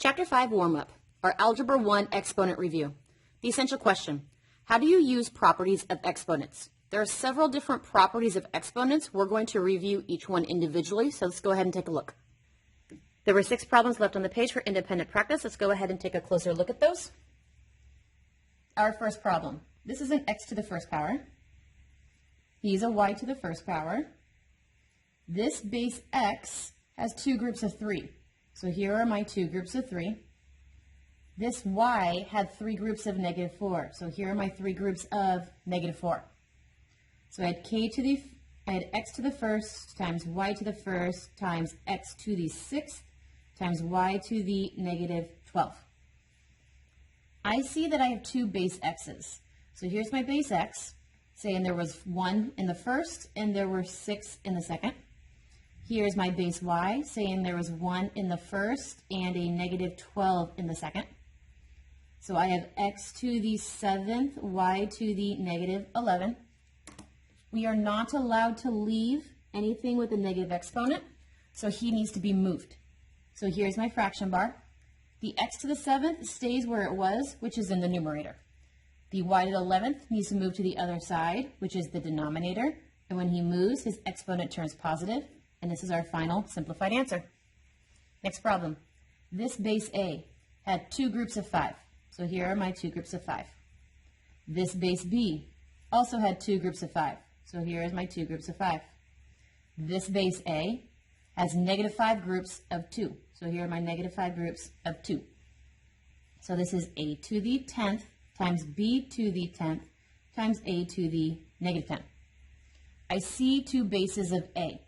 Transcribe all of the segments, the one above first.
Chapter 5 Warm-Up, our Algebra 1 Exponent Review. The essential question, how do you use properties of exponents? There are several different properties of exponents. We're going to review each one individually, so let's go ahead and take a look. There were 6 problems left on the page for independent practice. Let's go ahead and take a closer look at those. Our first problem. This is an x to the first power. He's a y to the first power. This base x has 2 groups of 3. So here are my 2 groups of 3. This y had 3 groups of -4. So here are my 3 groups of -4. So I had x to the first times y to the first times x to the 6th times y to the -12. I see that I have 2 base x's. So here's my base x, saying there was 1 in the first and there were 6 in the second. Here's my base y, saying there was 1 in the first and a -12 in the second. So I have x to the 7th, y to the -11. We are not allowed to leave anything with a negative exponent, so he needs to be moved. So here's my fraction bar. The x to the 7th stays where it was, which is in the numerator. The y to the 11th needs to move to the other side, which is the denominator. And when he moves, his exponent turns positive. And this is our final simplified answer. Next problem. This base A had 2 groups of 5. So here are my 2 groups of 5. This base B also had 2 groups of 5. So here is my 2 groups of 5. This base A has -5 groups of 2. So here are my -5 groups of 2. So this is A to the 10th times B to the 10th times A to the -10. I see 2 bases of A.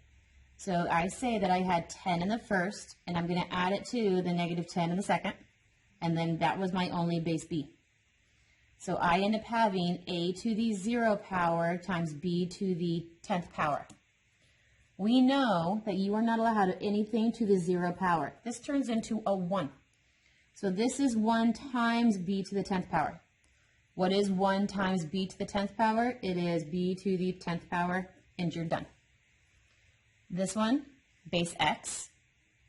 So I say that I had 10 in the first, and I'm going to add it to the -10 in the second, and then that was my only base B. So I end up having A to the 0 power times B to the 10th power. We know that you are not allowed to have anything to the 0 power. This turns into a 1. So this is 1 times B to the 10th power. What is 1 times B to the 10th power? It is B to the 10th power, and you're done. This one, base x,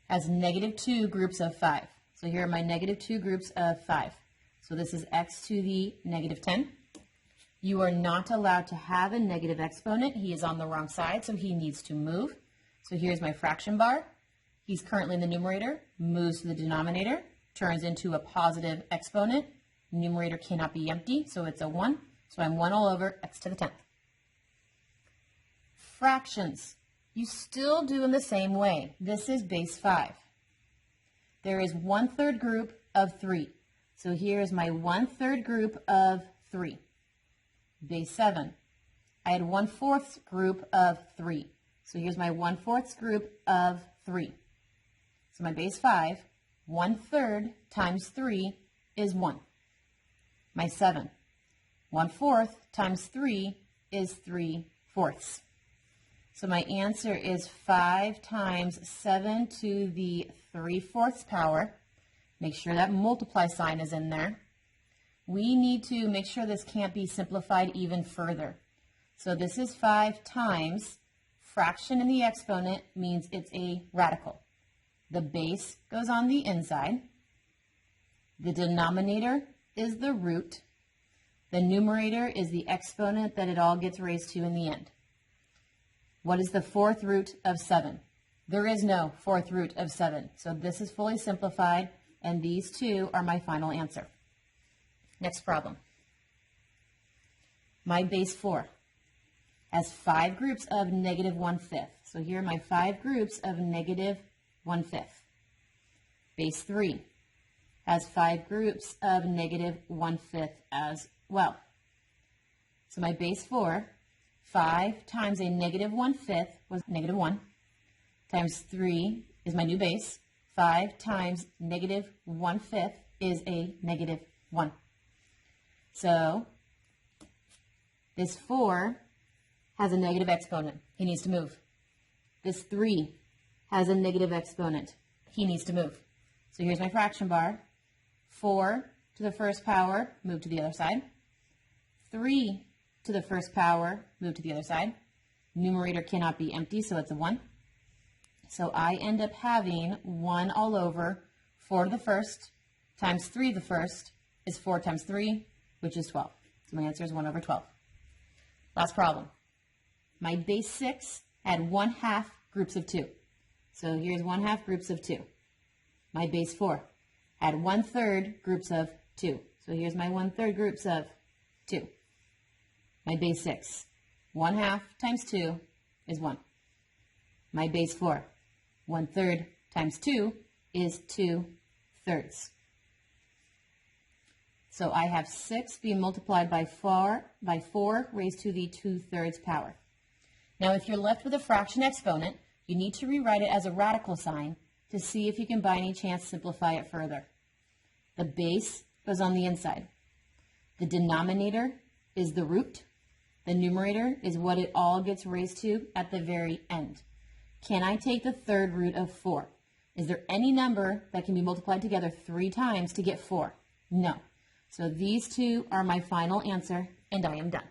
has -2 groups of 5. So here are my -2 groups of 5. So this is x to the -10. You are not allowed to have a negative exponent. He is on the wrong side, so he needs to move. So here's my fraction bar. He's currently in the numerator, moves to the denominator, turns into a positive exponent. Numerator cannot be empty, so it's a 1. So I'm 1 all over x to the 10th. Fractions. You still do in the same way. This is base 5. There is 1/3 group of 3. So here is my 1/3 group of 3. Base 7. I had 1/4 group of 3. So here's my 1/4 group of 3. So my base 5, 1/3 times 3 is 1. My 7, 1/4 times 3 is 3/4. So my answer is 5 times 7 to the 3/4 power. Make sure that multiply sign is in there. We need to make sure this can't be simplified even further. So this is 5 times, fraction in the exponent means it's a radical. The base goes on the inside. The denominator is the root. The numerator is the exponent that it all gets raised to in the end. What is the 4th root of 7? There is no 4th root of 7. So this is fully simplified, and these 2 are my final answer. Next problem. My base 4 has 5 groups of -1/5. So here are my 5 groups of -1/5. Base 3 has 5 groups of -1/5 as well. So my base 4, 5 times a -1/5 was -1, times 3 is my new base. 5 times -1/5 is a -1. So this 4 has a negative exponent. He needs to move. This 3 has a negative exponent. He needs to move. So here's my fraction bar. 4 to the first power, move to the other side. 3 to the first power, move to the other side. Numerator cannot be empty, so it's a 1. So I end up having 1 all over 4 to the first times 3 to the first is 4 times 3, which is 12. So my answer is 1 over 12. Last problem. My base 6 had 1/2 groups of 2. So here's 1/2 groups of 2. My base 4 had 1/3 groups of 2. So here's my 1/3 groups of 2. My base 6, 1/2 times 2 is 1. My base 4, 1/3 times 2 is 2/3. So I have 6 being multiplied by 4 raised to the 2/3 power. Now if you're left with a fraction exponent, you need to rewrite it as a radical sign to see if you can by any chance simplify it further. The base goes on the inside. The denominator is the root. The numerator is what it all gets raised to at the very end. Can I take the third root of 4? Is there any number that can be multiplied together 3 times to get 4? No. So these two are my final answer, and I am done.